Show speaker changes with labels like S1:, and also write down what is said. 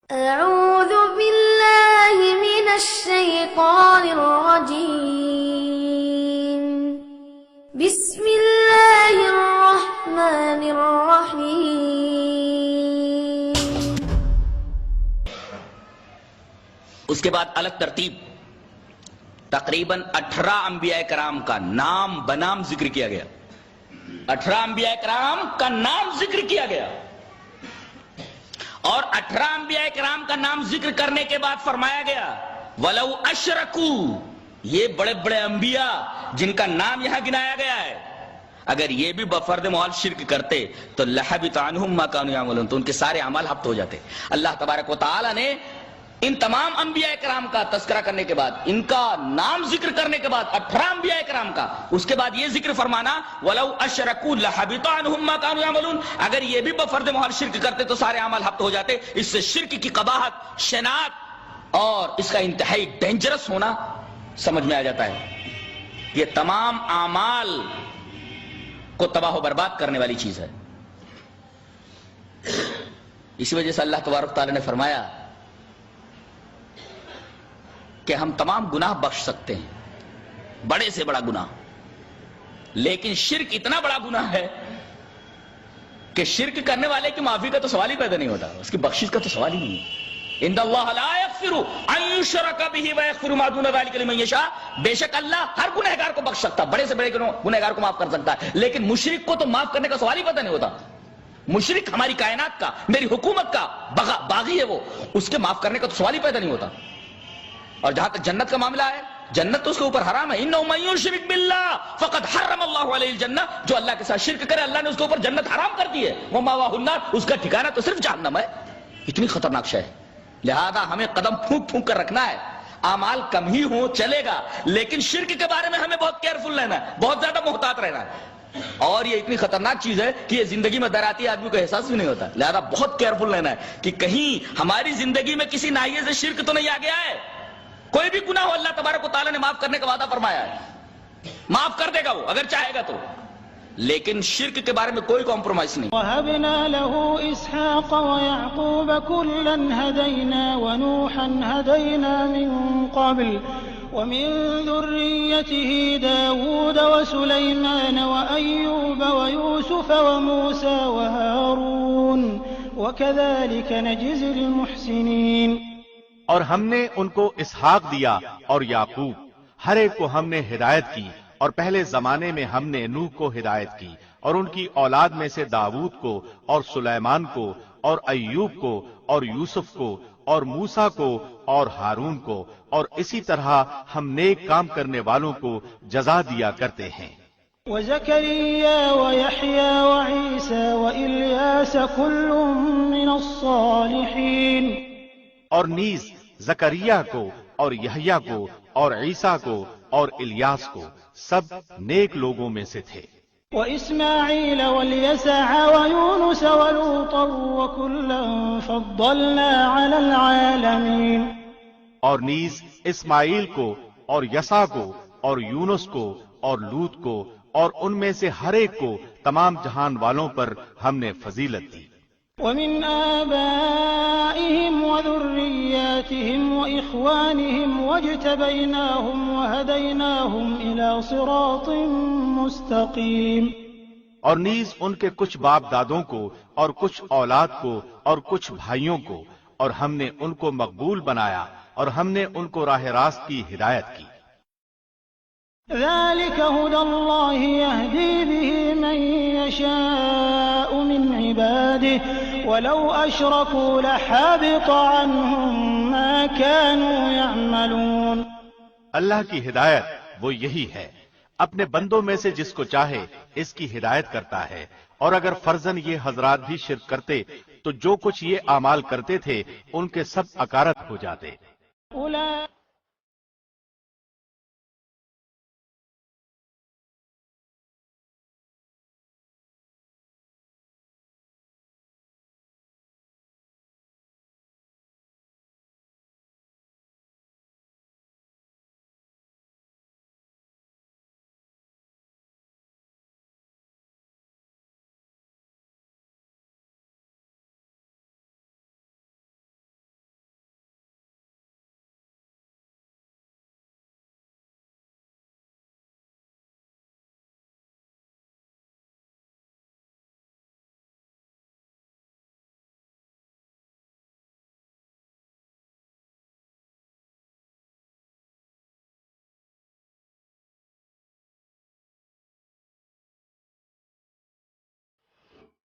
S1: اعوذ باللہ من الشیطان الرجیم بسم اللہ الرحمن الرحیم۔
S2: اس کے بعد الگ ترتیب تقریباً 18 انبیاء کرام کا نام بنام ذکر کیا گیا۔ 18 انبیاء کرام کا نام ذکر کیا گیا اور 18 انبیاء کرام کا نام ذکر کرنے کے بعد فرمایا گیا وَلَوْ أَشْرَكُوا، یہ بڑے بڑے انبیاء جن کا نام یہاں گنایا گیا ہے، اگر یہ بھی بفرد محال شرک کرتے تو لَحَبِطَ عَنْهُمْ مَا كَانُوا يَعْمَلُونَ، تو ان کے سارے اعمال ہبط ہو جاتے۔ اللہ تبارک و تعالی نے ان تمام انبیاء کرام کا تذکرہ کرنے کے بعد، ان کا نام ذکر کرنے کے بعد 18 انبیاء کرام کا، اس کے بعد یہ ذکر فرمانا وَلَوْ أَشْرَكُوا لَحَبِطَ عَنْهُمْ مَا كَانُوا يَعْمَلُونَ، اگر یہ بھی بفرد محال شرک کرتے تو سارے اعمال ہبط ہو جاتے۔ اس سے شرک کی قباحت، شناعت اور اس کا انتہائی ڈینجرس ہونا سمجھ میں آ جاتا ہے۔ یہ تمام اعمال کو تباہ و برباد کرنے والی چیز ہے۔ اسی وجہ سے اللہ تبارک تعالی نے فرمایا کہ ہم تمام گناہ بخش سکتے ہیں، بڑے سے بڑا گناہ، لیکن شرک اتنا بڑا گناہ ہے کہ شرک کرنے والے کی معافی کا تو سوال ہی پیدا نہیں ہوتا، اس کی بخشش کا تو سوال ہی نہیں ہے۔ ان اللہ لا یغفر ان یشرک بہ ویغفر ما دون ذلک لمن یشاء، بے شک اللہ ہر گنہگار کو بخش سکتا، بڑے سے بڑے گنہگار کو معاف کر سکتا ہے، لیکن مشرک کو تو معاف کرنے کا سوال ہی پیدا نہیں ہوتا۔ مشرک ہماری کائنات کا، میری حکومت کا باغی ہے، وہ اس کے معاف کرنے کا تو سوال ہی پیدا نہیں ہوتا۔ اور جہاں تک جنت کا معاملہ ہے، جنت تو اس کے اوپر حرام ہے۔ انہ من یشرک باللہ فقد حرم اللہ علیہ الجنہ، جو اللہ کے ساتھ شرک کرے اللہ نے اس کے اوپر جنت حرام کر دی ہے۔ ومأواہ النار، اس کا ٹھکانہ تو صرف جہنم ہے۔ اتنی خطرناک شے ہے، لہذا ہمیں قدم پھونک پھونک کر رکھنا ہے۔ اعمال کم ہی ہوں چلے گا، لیکن شرک کے بارے میں ہمیں بہت کیئرفل رہنا ہے، بہت زیادہ محتاط رہنا ہے۔ اور یہ اتنی خطرناک چیز ہے کہ یہ زندگی میں دراتی آدمی کو احساس بھی نہیں ہوتا، لہذا بہت کیئرفل رہنا ہے کہ کہیں ہماری زندگی میں کسی ناحیے سے شرک تو نہیں آ گیا ہے۔ کوئی بھی گناہ ہو اللہ تبارک و تعالی نے معاف کرنے کا وعدہ فرمایا ہے، معاف کر دے گا وہ اگر چاہے گا تو، لیکن شرک کے بارے میں کوئی کمپرومائز نہیں۔
S3: وَهَبْنَا لَهُ إِسْحَاقَ وَيَعْقُوبَ كُلًّا هَدَيْنَا وَنُوحًا هَدَيْنَا مِن قَبْلُ وَمِن ذُرِّيَّتِهِ دَاوُودَ وَسُلَيْمَانَ وَأَيُّوبَ وَيُوسُفَ وَمُوسَى وَهَارُونَ وَكَذَلِكَ نَجْزِي الْمُحْسِنِينَ۔
S4: اور ہم نے ان کو اسحاق دیا اور یعقوب، ہر ایک کو ہم نے ہدایت کی، اور پہلے زمانے میں ہم نے نوح کو ہدایت کی، اور ان کی اولاد میں سے داؤد کو اور سلیمان کو اور ایوب کو اور یوسف کو اور موسیٰ کو اور ہارون کو، اور اسی طرح ہم نیک کام کرنے والوں کو جزا دیا کرتے ہیں۔
S3: وَزَكَرِيَّا وَيَحْيَا وَعِيسَى وَإِلْيَاسَ كُلٌّ مِّنَ الصَّالِحِينَ، اور
S4: نیز زکریا کو اور یحییٰ کو اور عیسیٰ کو اور الیاس کو، سب نیک لوگوں میں سے تھے۔
S3: وَإِسْمَاعِيلَ وَالْيَسَعَ وَيُونُسَ وَلُوطًا وَكُلًّا فَضَّلْنَا عَلَى الْعَالَمِينَ،
S4: اور نیز اسماعیل کو اور یسع کو اور یونس کو اور لوط کو اور ان میں سے ہر ایک کو تمام جہان والوں پر ہم نے فضیلت دی۔
S3: وَمِنْ آبَائِهِمْ وَذُرِّيَّاتِهِمْ وَإِخْوَانِهِمْ وَاجْتَبَيْنَاهُمْ وَهَدَيْنَاهُمْ إِلَى صِرَاطٍ مُسْتَقِيمٍ،
S4: اور نیز ان کے کچھ باپ دادوں کو اور کچھ اولاد کو اور کچھ بھائیوں کو، اور ہم نے ان کو مقبول بنایا اور ہم نے ان کو راہ راست کی ہدایت کی۔
S3: ذَلِكَ هُدَى اللَّهِ يَهْدِي بِهِ مَن يَشَاءُ مِنْ عِبَادِهِ وَلَوْ أَشْرَكُوا لَحَبِطَ عَنْهُمْ مَا كَانُوا يَعْمَلُونَ۔
S4: اللہ کی ہدایت وہ یہی ہے، اپنے بندوں میں سے جس کو چاہے اس کی ہدایت کرتا ہے، اور اگر فرضاً یہ حضرات بھی شرک کرتے تو جو کچھ یہ اعمال کرتے تھے ان کے سب اکارت ہو جاتے۔